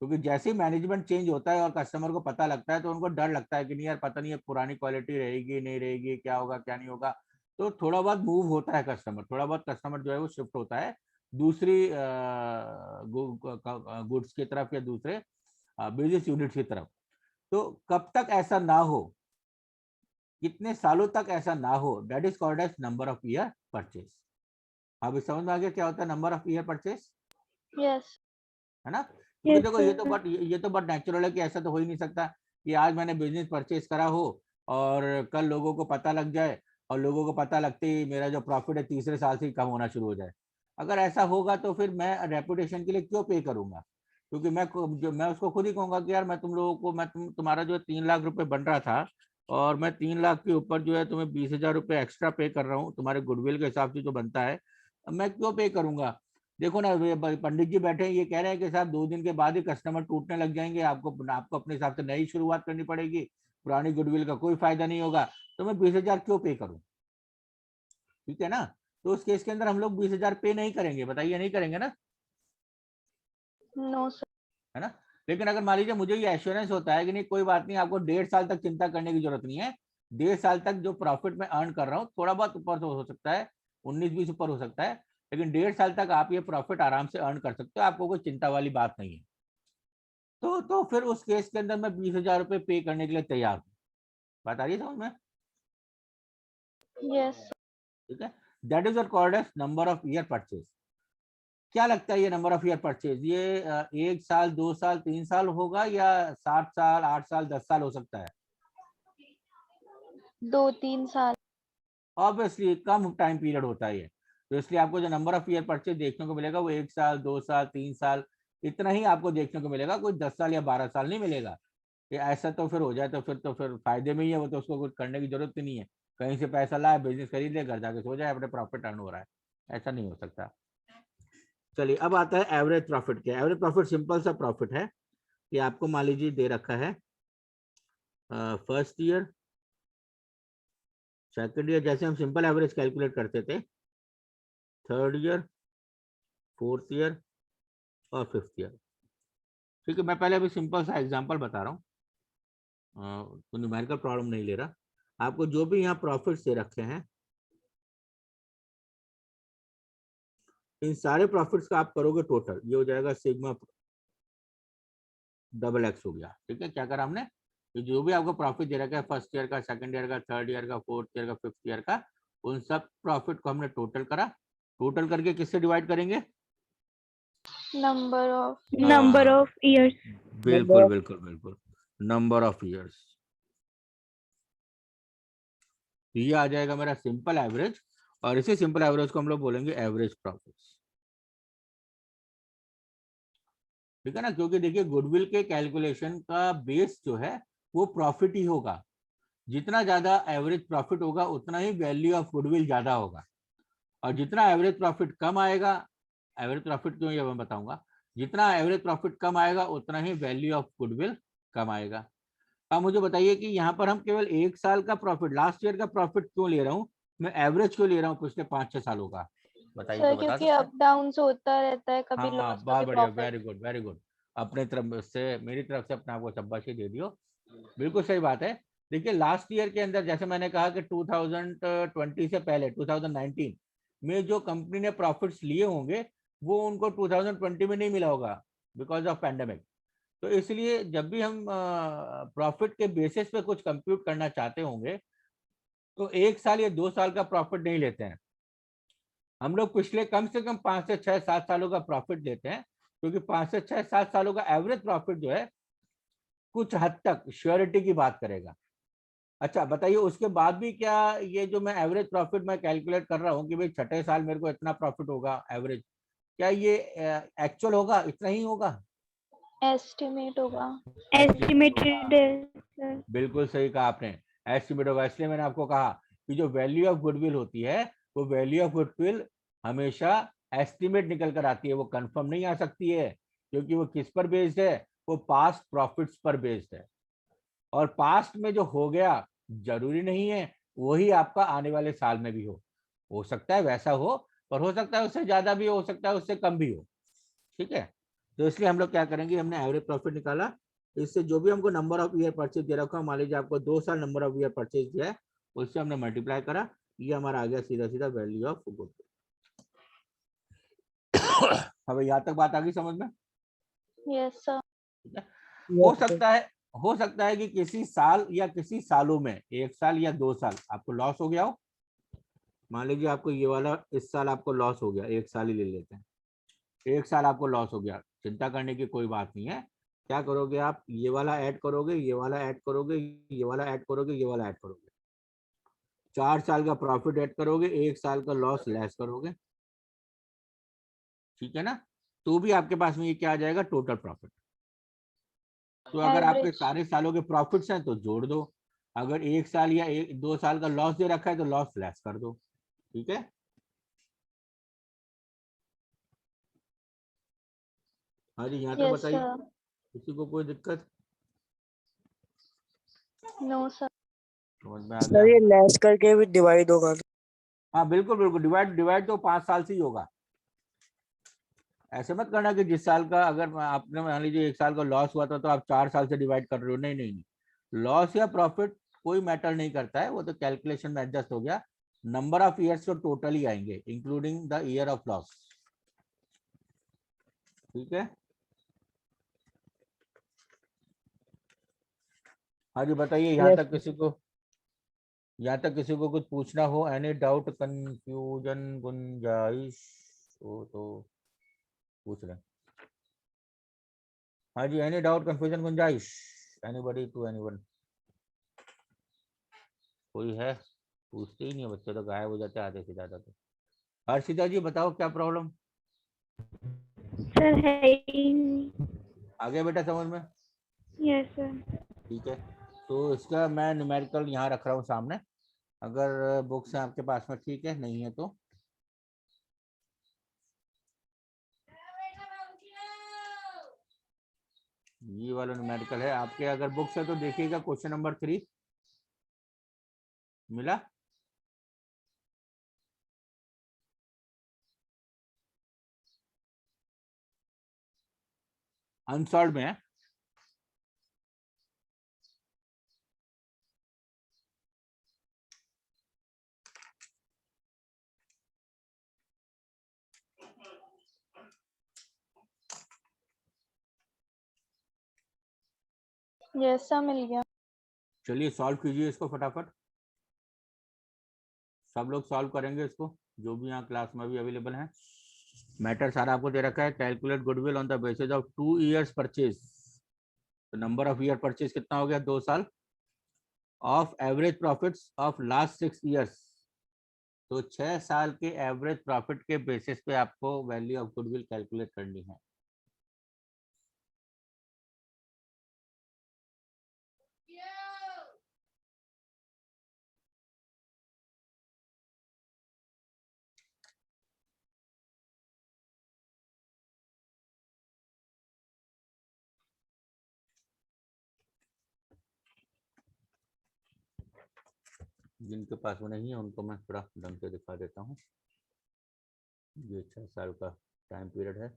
क्योंकि जैसे ही मैनेजमेंट चेंज होता है और कस्टमर को पता लगता है तो उनको डर लगता है कि नहीं यार पता नहीं है पुरानी क्वालिटी रहेगी नहीं रहेगी, क्या होगा क्या नहीं होगा। तो थोड़ा बहुत मूव होता है कस्टमर, थोड़ा बहुत कस्टमर जो है वो शिफ्ट होता है दूसरी गुड्स की तरफ या दूसरे बिजनेस यूनिट की तरफ। तो कब तक ऐसा ना हो, कितने सालों तक ऐसा ना हो, that is called as number of year purchase. अभी समझ में आ गया क्या होता है number of year purchase, yes. है ना? क्योंकि यस देखो सर। ये तो बहुत नेचुरल है कि ऐसा तो हो ही नहीं सकता कि आज मैंने बिजनेस परचेज करा हो और कल लोगों को पता लग जाए और लोगों को पता लगते ही मेरा जो प्रॉफिट है तीसरे साल से ही कम होना शुरू हो जाए। अगर ऐसा होगा तो फिर मैं रेपुटेशन के लिए क्यों पे करूंगा? क्योंकि मैं उसको खुद ही कहूंगा कि यार मैं तुम लोगों को, तुम्हारा जो 3 लाख रुपए बन रहा था और मैं 3 लाख के ऊपर जो है तुम्हें 20,000 रुपये एक्स्ट्रा पे कर रहा हूँ तुम्हारे गुडविल के हिसाब से जो बनता है, मैं क्यों पे करूंगा? देखो ना, पंडित जी बैठे हैं, ये कह रहे हैं कि साहब 2 दिन के बाद ही कस्टमर टूटने लग जाएंगे, आपको अपने हिसाब से नई शुरुआत करनी पड़ेगी, पुरानी गुडविल का कोई फायदा नहीं होगा, तो मैं 20,000 क्यों पे करूं? ठीक है ना? तो उस केस के अंदर हम लोग 20,000 पे नहीं करेंगे, बताइए नहीं करेंगे ना, नो सर। है ना? लेकिन अगर मान लीजिए मुझे ये एश्योरेंस होता है कि नहीं कोई बात नहीं, आपको 1.5 साल तक चिंता करने की जरूरत नहीं है, 1.5 साल तक जो प्रॉफिट मैं अर्न कर रहा हूँ थोड़ा बहुत ऊपर तो हो सकता है, 19-20 ऊपर हो सकता है, लेकिन 1.5 साल तक आप ये प्रॉफिट आराम से अर्न कर सकते हो, आपको कोई चिंता वाली बात नहीं है। तो फिर उस केस के अंदर मैं 20,000 रुपये पे करने के लिए तैयार हूँ। बात आ रही है समझ में? यस। ठीक है, that is called as number of year purchase. क्या लगता है ये नंबर ऑफ ईयर परचेज, ये 1 साल, 2 साल, 3 साल होगा या 7 साल, 8 साल, 10 साल हो सकता है? 2-3 साल। ऑब्वियसली कम टाइम पीरियड होता है ये, तो इसलिए आपको जो नंबर ऑफ ईयर परचेज देखने को मिलेगा वो 1 साल, 2 साल, 3 साल, इतना ही आपको देखने को मिलेगा, कोई 10 साल या 12 साल नहीं मिलेगा। ये ऐसा तो फिर हो जाए तो फिर फायदे में ही है, वो तो उसको कुछ करने की जरूरत ही नहीं है, कहीं से पैसा लाए, बिजनेस खरीद ले, घर जाके सो जाए, अपने प्रॉफिट अर्न हो रहा है, ऐसा नहीं हो सकता। चलिए अब आता है एवरेज प्रॉफिट के। एवरेज प्रॉफिट सिंपल सा प्रॉफिट है कि आपको मान लीजिए दे रखा है फर्स्ट ईयर, सेकंड ईयर, जैसे हम सिंपल एवरेज कैलकुलेट करते थे, थर्ड ईयर, फोर्थ ईयर और फिफ्थ ईयर। ठीक है, मैं पहले अभी सिंपल सा एग्जांपल बता रहा हूँ, तो न्यूमेरिकल प्रॉब्लम नहीं ले रहा। आपको जो भी यहाँ प्रॉफिट दे रखे हैं, इन सारे प्रॉफिट्स का आप करोगे टोटल, ये हो जाएगा सिग्मा डबल एक्स हो गया। ठीक है, क्या करा हमने, तो जो भी आपको प्रॉफिट दे रखा है फर्स्ट ईयर का, सेकंड ईयर का, थर्ड ईयर का, फोर्थ ईयर का, फिफ्थ ईयर का, उन सब प्रॉफिट को हमने टोटल करा। टोटल करके किससे डिवाइड करेंगे? नंबर ऑफ नंबर हाँ, ऑफ ईयर्स। बिल्कुल बिल्कुल बिल्कुल, नंबर ऑफ ईयर्स। ये आ जाएगा मेरा सिंपल एवरेज, और इसी सिंपल एवरेज को हम लोग बोलेंगे एवरेज प्रॉफिट। ठीक है ना, क्योंकि देखिए गुडविल के कैलकुलेशन का बेस जो है वो प्रॉफिट ही होगा, जितना ज्यादा एवरेज प्रॉफिट होगा उतना ही वैल्यू ऑफ गुडविल ज्यादा होगा, और जितना एवरेज प्रॉफिट कम आएगा, एवरेज प्रॉफिट क्यों ये मैं बताऊंगा, जितना एवरेज प्रॉफिट कम आएगा उतना ही वैल्यू ऑफ गुडविल कम आएगा। अब मुझे बताइए कि यहाँ पर हम केवल 1 साल का प्रॉफिट, लास्ट ईयर का प्रॉफिट क्यों ले रहा हूँ, मैं एवरेज क्यों ले रहा हूँ पिछले 5-6 सालों का? बताइए, सर, तो बता क्योंकि सकते अप हैं? डाउन होता रहता है, कभी हाँ, लॉस बहुत कभी बढ़िया, profit. Very good very good, अपने तरफ से, मेरी तरफ से अपने आपको शाबाशी दे दियो, बिल्कुल सही बात है। देखिए लास्ट ईयर के अंदर जैसे मैंने कहा कि 2020 से पहले 2019 में जो कंपनी ने प्रॉफिट्स लिए होंगे वो उनको 2020 में नहीं मिला होगा बिकॉज ऑफ पैंडेमिक। तो इसलिए जब भी हम प्रॉफिट के बेसिस पे कुछ कंप्यूट करना चाहते होंगे तो 1 साल या 2 साल का प्रॉफिट नहीं लेते हैं, हम लोग पिछले कम से कम 5 से 6, 7 सालों का प्रॉफिट लेते हैं, क्योंकि 5 से 6, 7 सालों का एवरेज प्रॉफिट जो है कुछ हद तक श्योरिटी की बात करेगा। अच्छा बताइए, उसके बाद भी क्या ये जो मैं एवरेज प्रॉफिट मैं कैलकुलेट कर रहा हूँ कि भाई छठे साल मेरे को इतना प्रॉफिट होगा एवरेज, क्या ये एक्चुअल होगा, इतना ही होगा? एस्टिमेट होगा। एस्टिमेट होगा, एस्टिमेटेड है। बिल्कुल सही कहा आपने, एस्टिमेट होगा। इसलिए मैंने आपको कहा कि जो वैल्यू ऑफ गुडविल होती है वो वैल्यू ऑफ गुडविल हमेशा एस्टिमेट निकल कर आती है, वो कंफर्म नहीं आ सकती है, क्योंकि वो किस पर बेस्ड है, वो पास्ट प्रॉफिट्स पर बेस्ड है, और पास्ट में जो हो गया जरूरी नहीं है वही आपका आने वाले साल में भी हो सकता है वैसा हो, और हो सकता है उससे ज्यादा भी हो सकता है उससे कम भी हो। ठीक है, तो इसलिए हम लोग क्या करेंगे, हमने एवरेज प्रॉफिट निकाला, इससे जो भी हमको नंबर ऑफ ईयर परचेज दे रखा, मान लीजिए आपको 2 साल नंबर ऑफ ईयर परचेज दिया है, उससे हमने मल्टीप्लाई करा, ये हमारा आ गया सीधा सीधा वैल्यू ऑफ गुडविल। अब यहाँ तक बात आ गई समझ में? Yes sir. हो Yes, sir. सकता है कि किसी साल या किसी सालों में, 1 साल या 2 साल आपको लॉस हो गया हो। मान लीजिए आपको ये वाला इस साल आपको लॉस हो गया, 1 साल ही ले लेते हैं, 1 साल आपको लॉस हो गया, चिंता करने की कोई बात नहीं है। क्या करोगे आप, ये वाला ऐड करोगे, ये वाला ऐड करोगे, ये वाला ऐड करोगे, ये वाला ऐड करोगे, 4 साल का प्रॉफिट ऐड करोगे, 1 साल का लॉस लेस करोगे, ठीक है ना? तो भी आपके पास में ये क्या आ जाएगा, टोटल प्रॉफिट। तो अगर आपके एवरेज। सारे सालों के प्रॉफिट्स हैं तो जोड़ दो, अगर 1 साल या 2 साल का लॉस दे रखा है तो लॉस लेस कर दो, ठीक है? हाँ जी, यहाँ तक यस बताइए, सर। किसी को कोई दिक्कत? No sir. समझ में आ सर गया? ये लेस करके भी डिवाइड होगा? हाँ बिल्कुल बिल्कुल, डिवाइड डिवाइड तो 5 साल से ही होगा। ऐसे मत करना कि जिस साल का, अगर आपने मान लीजिए 1 साल का लॉस हुआ था तो आप 4 साल से डिवाइड कर रहे हो, नहीं नहीं नहीं, लॉस या प्रॉफिट कोई मैटर नहीं करता है, वो तो कैलकुलेशन में एडजस्ट हो गया। नंबर ऑफ ईयर्स तो टोटल ही आएंगे including the year of loss, ठीक है? हाँ जी बताइए, यहाँ Yes, तक किसी को, यहाँ तक किसी को कुछ पूछना हो, एनी डाउट, कंफ्यूजन, गुंजाइश हो तो पूछ लें। हाँ जी, एनी डाउट, कंफ्यूजन, गुंजाइश, एनीबॉडी टू एनीवन? कोई है? पूछते ही नहीं है बच्चे तो, गायब हो जाते हैं आधे से ज्यादा। तो हर्षिता जी बताओ क्या प्रॉब्लम? सर है ही नहीं। आ गया बेटा समझ में? Yes sir. ठीक है, तो इसका मैं न्यूमेरिकल यहाँ रख रहा हूँ सामने, अगर बुक्स हैं आपके पास में ठीक है, नहीं है तो ये वाला न्यूमेरिकल है आपके, अगर बुक्स है तो देखिएगा क्वेश्चन नंबर 3 मिला? अनसॉल्व में है। यस सर मिल गया। चलिए सॉल्व कीजिए इसको फटाफट, सब लोग सॉल्व करेंगे इसको, जो भी यहाँ क्लास में भी अवेलेबल हैं। मैटर सारा आपको दे रखा है, calculate goodwill on the basis of 2 years purchase. तो नंबर ऑफ ईयर परचेज कितना हो गया, 2 साल, of average profits of last 6 years. तो 6 साल के एवरेज प्रॉफिट के बेसिस पे आपको वैल्यू ऑफ गुडविल कैलकुलेट करनी है। जिनके पास वो नहीं है उनको मैं थोड़ा ढंग से दिखा देता हूँ। ये 6 साल का टाइम पीरियड है।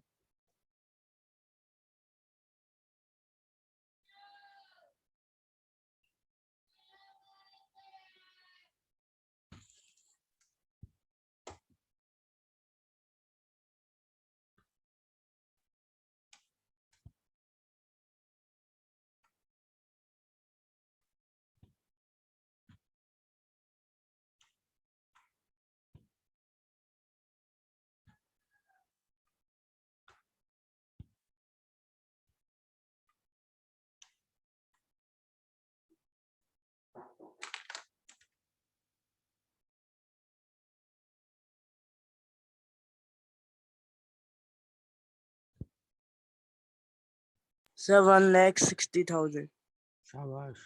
sir, 1,60,000. शाबाश।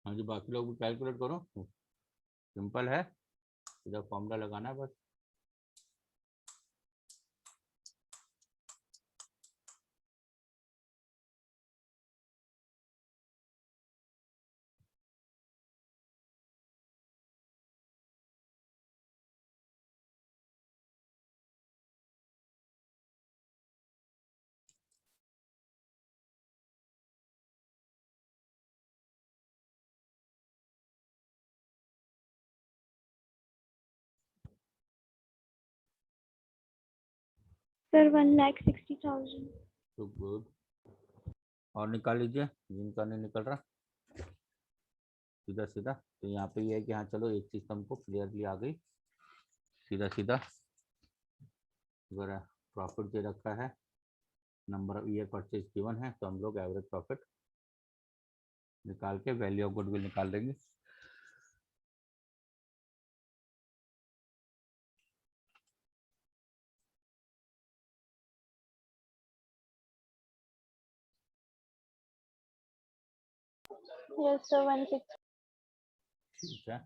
हाँ जी, बाकी लोग भी कैलकुलेट करो, सिंपल है, सीधा फॉर्मूला लगाना है बस। सर 1,60,000। तो गुड। और निकाल लीजिए जिनका नहीं निकल रहा सीधा सीधा। तो यहाँ पे ये है कि हाँ चलो एक चीज तो हमको क्लियरली आ गई सीधा सीधा। अगर प्रॉफिट दे रखा है, number of year purchase given है, तो हम लोग एवरेज प्रॉफिट निकाल के वैल्यू ऑफ गुडविल निकाल देंगे। Yes sir 1,60,000। ठीक है।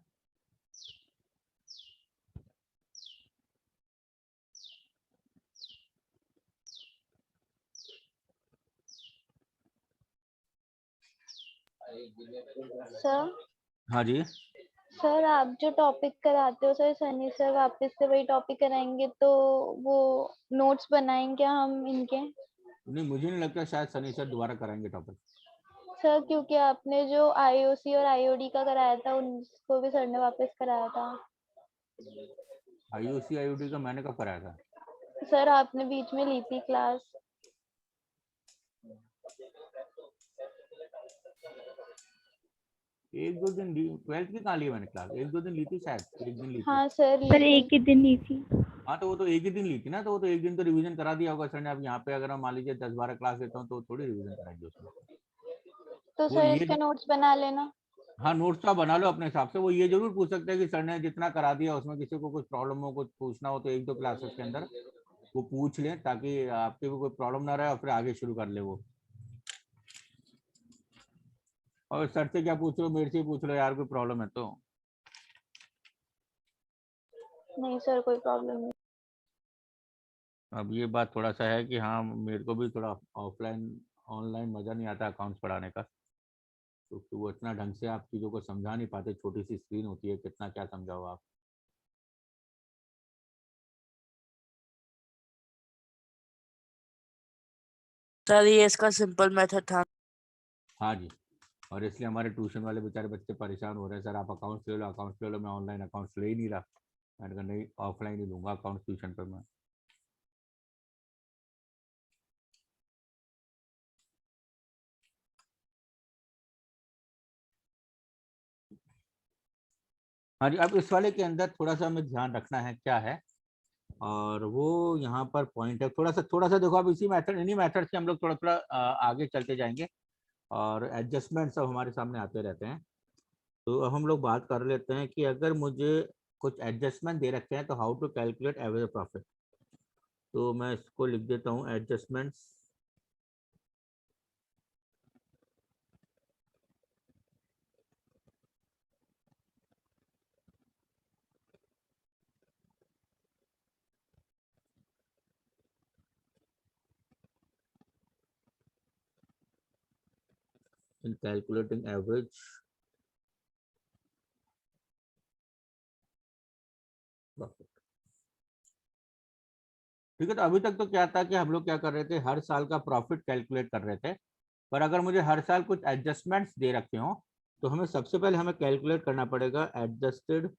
सर हाँ जी। सर आप जो टॉपिक कराते हो सर सनी सर वापस से वही टॉपिक कराएंगे तो वो नोट्स बनाएंगे हम इनके। नहीं मुझे नहीं लगता शायद सनी सर दोबारा कराएंगे टॉपिक। सर क्योंकि आपने जो आईओसी और आईओडी का कराया था उनको भी सर ने वापस कराया था। आईओसी आईओडी का मैंने कब कराया था? सर आपने बीच में ली थी क्लास। एक दो दिन ली, 12th की कहाँ ली मैंने क्लास? एक दो दिन ली थी शायद, एक दिन ली थी। हाँ सर सर एक ही दिन ली थी। हाँ तो वो तो एक ही दिन ली थी ना, तो वो तो एक दिन तो रिवीजन करा दिया होगा सर ने। अब यहाँ पे अगर हम मान लीजिए 10-12 क्लास लेता हूँ तो थोड़ी रिवीजन कराएंगे उसमें। तो वो सर ये इसके नोट्स बना लेना। हाँ नोट्स तो बना लो अपने हिसाब से। वो ये जरूर पूछ सकते हैं कि सर ने जितना करा दिया उसमें किसी को कुछ प्रॉब्लम हो, कुछ पूछना हो तो एक दो क्लासेस के अंदर वो पूछ लें, ताकि आपके भी कोई प्रॉब्लम ना रहे और फिर आगे शुरू कर ले वो। और सर से क्या पूछ रहे हो, मेरे से पूछ लो यार, कोई प्रॉब्लम है तो। नहीं सर कोई प्रॉब्लम नहीं। अब ये बात थोड़ा सा है कि हाँ मेरे को भी थोड़ा ऑफलाइन ऑनलाइन मज़ा नहीं आता अकाउंट्स पढ़ाने का, क्योंकि वो इतना ढंग से आप चीज़ों को समझा नहीं पाते। छोटी सी स्क्रीन होती है, कितना क्या समझाओ आप। सर ये इसका सिंपल मेथड था। हाँ जी। और इसलिए हमारे ट्यूशन वाले बेचारे बच्चे परेशान हो रहे हैं, सर आप अकाउंट्स ले लो, अकाउंट्स ले लो। मैं ऑनलाइन अकाउंट्स ले ही नहीं रहा। मैंने कहा नहीं, ऑफलाइन ही लूंगा अकाउंट्स ट्यूशन पर मैं। हाँ जी। अब इस वाले के अंदर थोड़ा सा हमें ध्यान रखना है क्या है, और वो यहाँ पर पॉइंट है थोड़ा सा देखो। अब इसी मेथड, इन्हीं मेथड से हम लोग थोड़ा थोड़ा आगे चलते जाएंगे और एडजस्टमेंट सब हमारे सामने आते रहते हैं। तो अब हम लोग बात कर लेते हैं कि अगर मुझे कुछ एडजस्टमेंट दे रखे हैं तो how to calculate average profit. तो मैं इसको लिख देता हूँ adjustments. In calculating average profit. ठीक है। तो अभी तक तो क्या था कि हम लोग क्या कर रहे थे, हर साल का प्रॉफिट कैलकुलेट कर रहे थे। पर अगर मुझे हर साल कुछ एडजस्टमेंट्स दे रखे हो तो हमें सबसे पहले हमें कैलकुलेट करना पड़ेगा एडजस्टेड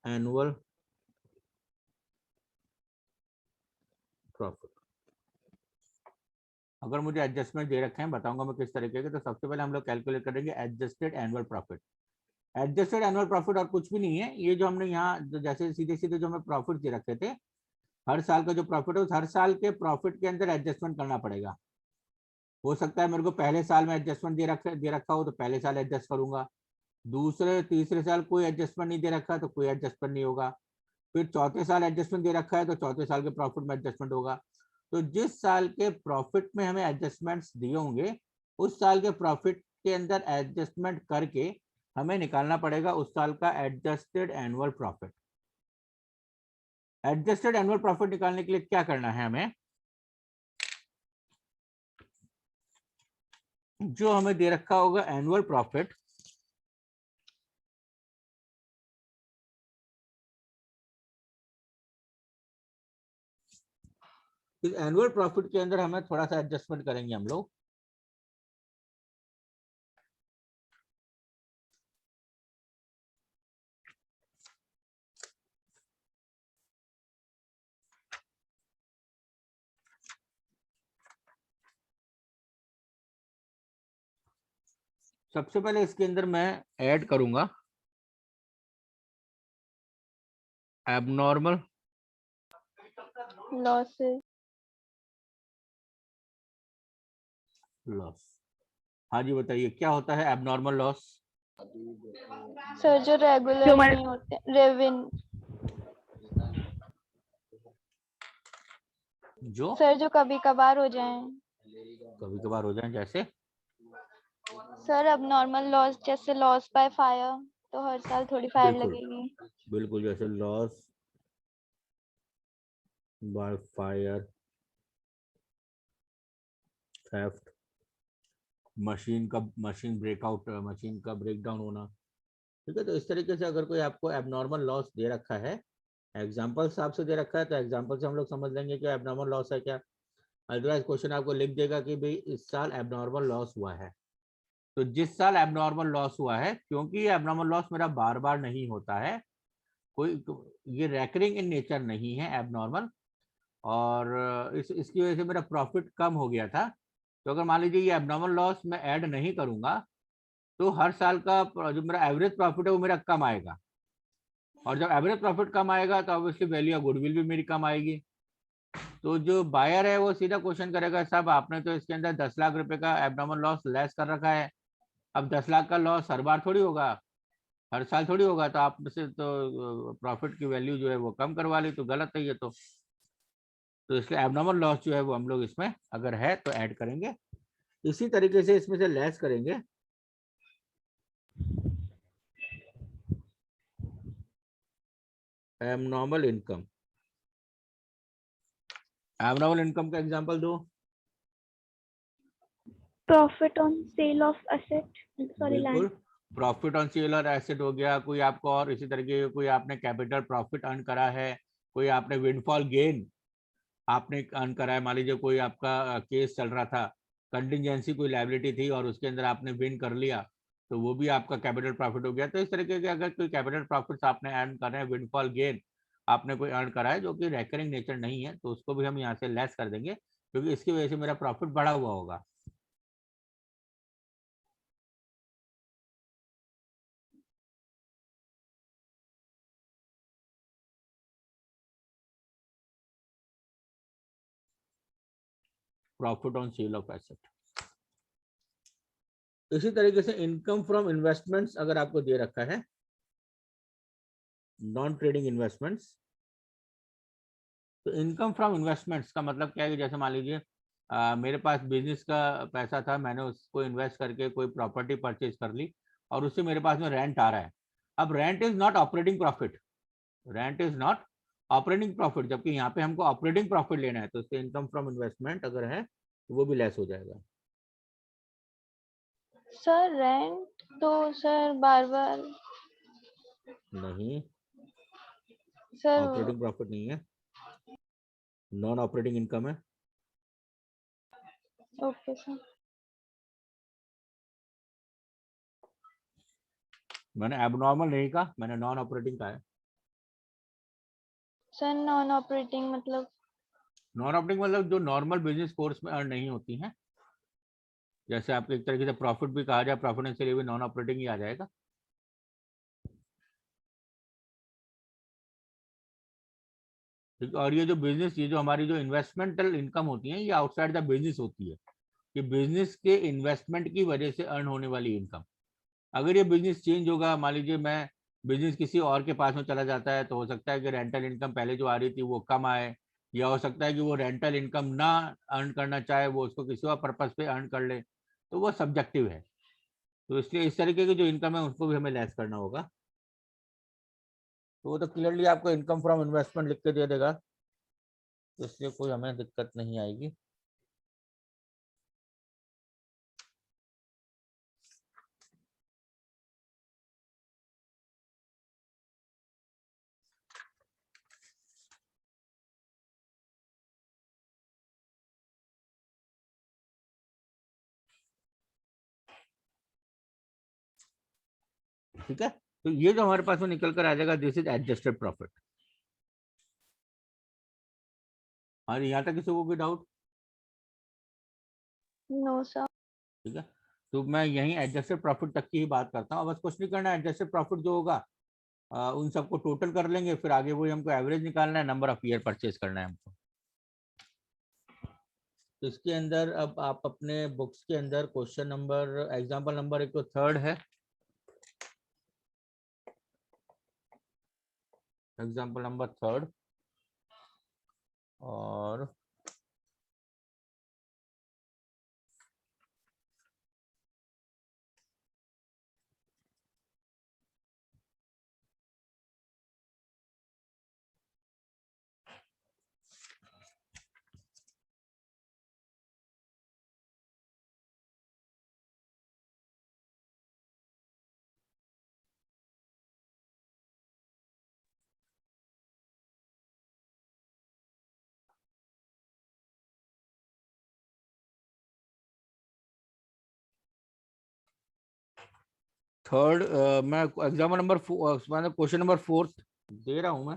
एनुअल प्रॉफिट। अगर मुझे एडजस्टमेंट दे रखे हैं, बताऊंगा मैं किस तरीके के, तो सबसे पहले हम लोग कैलकुलेट करेंगे adjusted annual profit. Adjusted annual profit और कुछ भी नहीं है, ये जो हमने यहाँ जैसे सीधे सीधे जो हमें प्रॉफिट दे रखे थे, हर साल का जो प्रॉफिट है उस हर साल के प्रॉफिट के अंदर एडजस्टमेंट करना पड़ेगा। हो सकता है मेरे को पहले साल में एडजस्टमेंट दे रखा हो तो पहले साल एडजस्ट करूंगा, दूसरे तीसरे साल कोई एडजस्टमेंट नहीं दे रखा तो कोई एडजस्टमेंट नहीं होगा, फिर चौथे साल एडजस्टमेंट दे रखा है तो चौथे साल के प्रॉफिट में एडजस्टमेंट होगा। तो जिस साल के प्रॉफिट में हमें एडजस्टमेंट्स दिए होंगे उस साल के प्रॉफिट के अंदर एडजस्टमेंट करके हमें निकालना पड़ेगा उस साल का adjusted annual profit. Adjusted annual profit निकालने के लिए क्या करना है, हमें जो हमें दे रखा होगा एनुअल प्रॉफिट, इस एनुअल प्रॉफिट के अंदर हमें थोड़ा सा एडजस्टमेंट करेंगे हम लोग। सबसे पहले इसके अंदर मैं ऐड करूंगा एबनॉर्मल लॉसेस। लॉस। हाँ जी बताइए क्या होता है एबनॉर्मल लॉस? सर जो रेगुलर नहीं होते, जो सर जो कभी कभार हो जाए। कभी कभार हो जाए, जैसे सर अब नॉर्मल लॉस जैसे लॉस बाय फायर, तो हर साल थोड़ी फायर बिल्कुल लगेगी। बिल्कुल, जैसे loss by fire, theft, machine breakout, machine का ब्रेकडाउन होना। ठीक है, तो इस तरीके से अगर कोई आपको एबनॉर्मल लॉस दे रखा है, एग्जाम्पल्स आपसे दे रखा है, तो एग्जाम्पल से हम लोग समझ लेंगे कि एबनॉर्मल लॉस है क्या। अदरवाइज क्वेश्चन आपको लिख देगा कि भाई इस साल एबनॉर्मल लॉस हुआ है। तो जिस साल एबनॉर्मल लॉस हुआ है, क्योंकि ये एबनॉर्मल लॉस मेरा बार बार नहीं होता है, कोई ये रैकरिंग इन नेचर नहीं है एबनॉर्मल, और इसकी वजह से मेरा प्रॉफिट कम हो गया था। तो अगर मान लीजिए ये एबनॉर्मल लॉस मैं ऐड नहीं करूंगा, तो हर साल का जो मेरा एवरेज प्रॉफिट है वो मेरा कम आएगा, और जब एवरेज प्रॉफिट कम आएगा तो ऑब्वियसली वैल्यू ऑफ गुडविल भी मेरी कम आएगी। तो जो बायर है वो सीधा क्वेश्चन करेगा, साहब आपने तो इसके अंदर 10 लाख रुपए का एबनॉर्मल लॉस लेस कर रखा है, अब 10 लाख का लॉस हर बार थोड़ी होगा, हर साल थोड़ी होगा, तो आपसे तो प्रॉफिट की वैल्यू जो है वो कम करवा ली, तो गलत है ये तो इसलिए एबनॉर्मल लॉस जो है वो हम लोग इसमें अगर है तो ऐड करेंगे। इसी तरीके से इसमें से लेस करेंगे एबनॉर्मल इनकम। एबनॉर्मल इनकम का एग्जांपल दो। Profit on sale of asset, sorry बिल्कुल, लैंड। प्रॉफिट ऑन सेल और एसेट हो गया, कोई आपको और इसी तरीके कोई आपने कैपिटल प्रॉफिट अर्न करा है, कोई आपने विंडफॉल गेन आपने अर्न करा है। मान लीजिए कोई आपका केस चल रहा था, कंटिजेंसी कोई लायबिलिटी थी और उसके अंदर आपने विन कर लिया, तो वो भी आपका कैपिटल प्रॉफिट हो गया। तो इस तरीके के अगर कोई कैपिटल प्रॉफिट्स आपने अर्न कर रहे हैं, विंडफॉल गेन आपने कोई अर्न करा है जो कि रेकरिंग नेचर नहीं है, तो उसको भी हम यहाँ से लेस कर देंगे, क्योंकि इसकी वजह से मेरा प्रॉफिट बढ़ा हुआ होगा। Profit on sale of asset. इसी तरीके से इनकम फ्रॉम इन्वेस्टमेंट्स अगर आपको दे रखा है, नॉन ट्रेडिंग इन्वेस्टमेंट्स, तो इनकम फ्रॉम इन्वेस्टमेंट्स का मतलब क्या है कि जैसे मान लीजिए मेरे पास बिजनेस का पैसा था, मैंने उसको इन्वेस्ट करके कोई प्रॉपर्टी परचेज कर ली और उससे मेरे पास में रेंट आ रहा है। अब rent is not operating profit, rent is not operating profit, जबकि यहाँ पे हमको ऑपरेटिंग प्रॉफिट लेना है, तो उससे इनकम फ्रॉम इन्वेस्टमेंट अगर है तो वो भी लेस हो जाएगा। सर रेंट तो सर बार बार नहीं, सर। ऑपरेटिंग प्रॉफिट नहीं है, नॉन ऑपरेटिंग इनकम है। Okay sir. मैंने एबनॉर्मल नहीं कहा, मैंने नॉन ऑपरेटिंग कहा है। सर नॉन ऑपरेटिंग मतलब? नॉन ऑपरेटिंग मतलब जो नॉर्मल बिजनेस कोर्स में अर्न नहीं होती हैं, जैसे आपको एक तरीके से प्रॉफिट भी कहा जाए, प्रॉफिट एंड सेल भी नॉन ऑपरेटिंग ही आ जाएगा। ठीक, और ये जो बिजनेस, ये जो हमारी जो इन्वेस्टमेंटल इनकम होती है, ये आउटसाइड द बिजनेस होती है, कि बिजनेस के इन्वेस्टमेंट की वजह से अर्न होने वाली इनकम। अगर ये बिजनेस चेंज होगा, मान लीजिए मैं बिजनेस किसी और के पास में चला जाता है, तो हो सकता है कि रेंटल इनकम पहले जो आ रही थी वो कम आए, या हो सकता है कि वो रेंटल इनकम ना अर्न करना चाहे, वो उसको किसी और पर्पज पे अर्न कर ले, तो वो सब्जेक्टिव है। तो इसलिए इस तरीके की जो इनकम है उसको भी हमें लेस करना होगा। तो वो तो क्लियरली आपको इनकम फ्रॉम इन्वेस्टमेंट लिख के दे देगा, तो इसलिए कोई हमें दिक्कत नहीं आएगी। ठीक है, तो ये जो हमारे पास में निकल कर आ जाएगा, दिस इज एडजस्टेड प्रॉफिट। और यहाँ तक किसी को कोई डाउट? No sir. ठीक है, तो मैं यहीं एडजस्टेड प्रॉफिट तक की ही बात करता हूँ। बस कुछ नहीं करना, एडजस्टेड प्रॉफिट जो होगा उन सबको टोटल कर लेंगे, फिर आगे वही हमको एवरेज निकालना है, नंबर ऑफ ईयर परचेज करना है हमको। तो इसके अंदर अब आप अपने बुक्स के अंदर क्वेश्चन नंबर, एग्जांपल नंबर एक तो 3 है, एग्जांपल नंबर 3 और थर्ड मैं एग्जाम्पल नंबर मतलब क्वेश्चन नंबर 4 दे रहा हूं मैं,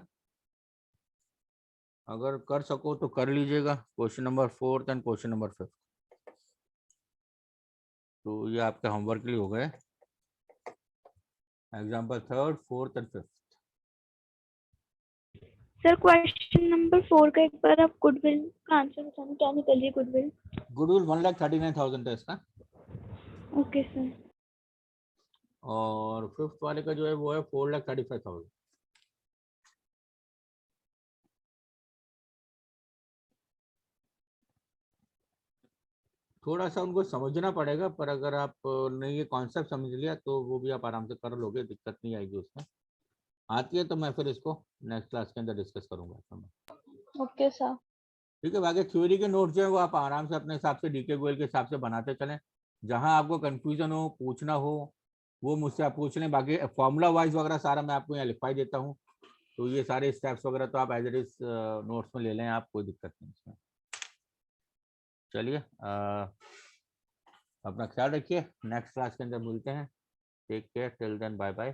अगर कर सको तो कर लीजिएगा। Question number 4 and question number 5, तो ये आपके होमवर्क के लिए हो गए, example 3, 4 and 5। Sir question number 4 का एक बार आप गुडविल का आंसर बताना, क्या निकलिए गुडविल? गुडविल 1,39,000 है इसका, ओके सर। और 5th वाले का जो है वो है 4,35,000। थोड़ा सा उनको समझना पड़ेगा, पर अगर आप ने ये कॉन्सेप्ट समझ लिया तो वो भी आप आराम से कर लोगे, दिक्कत नहीं आएगी उसमें। आती है तो मैं फिर इसको नेक्स्ट क्लास के अंदर डिस्कस करूंगा। Okay sir. ठीक है, बाकी थ्योरी के नोट्स जो है वो आप आराम से अपने हिसाब से डीके गोयल के हिसाब से बनाते चलें। जहां आपको कंफ्यूजन हो, पूछना हो, वो मुझसे आप पूछ लें। बाकी फॉर्मूला वाइज वगैरह सारा मैं आपको यहाँ लिखवाई देता हूँ, तो ये सारे स्टेप्स वगैरह तो आप एज इट इज नोट्स में ले लें, आप कोई दिक्कत नहीं इसमें। चलिए अपना ख्याल रखिए, नेक्स्ट क्लास के अंदर मिलते हैं। Take care, till then bye bye.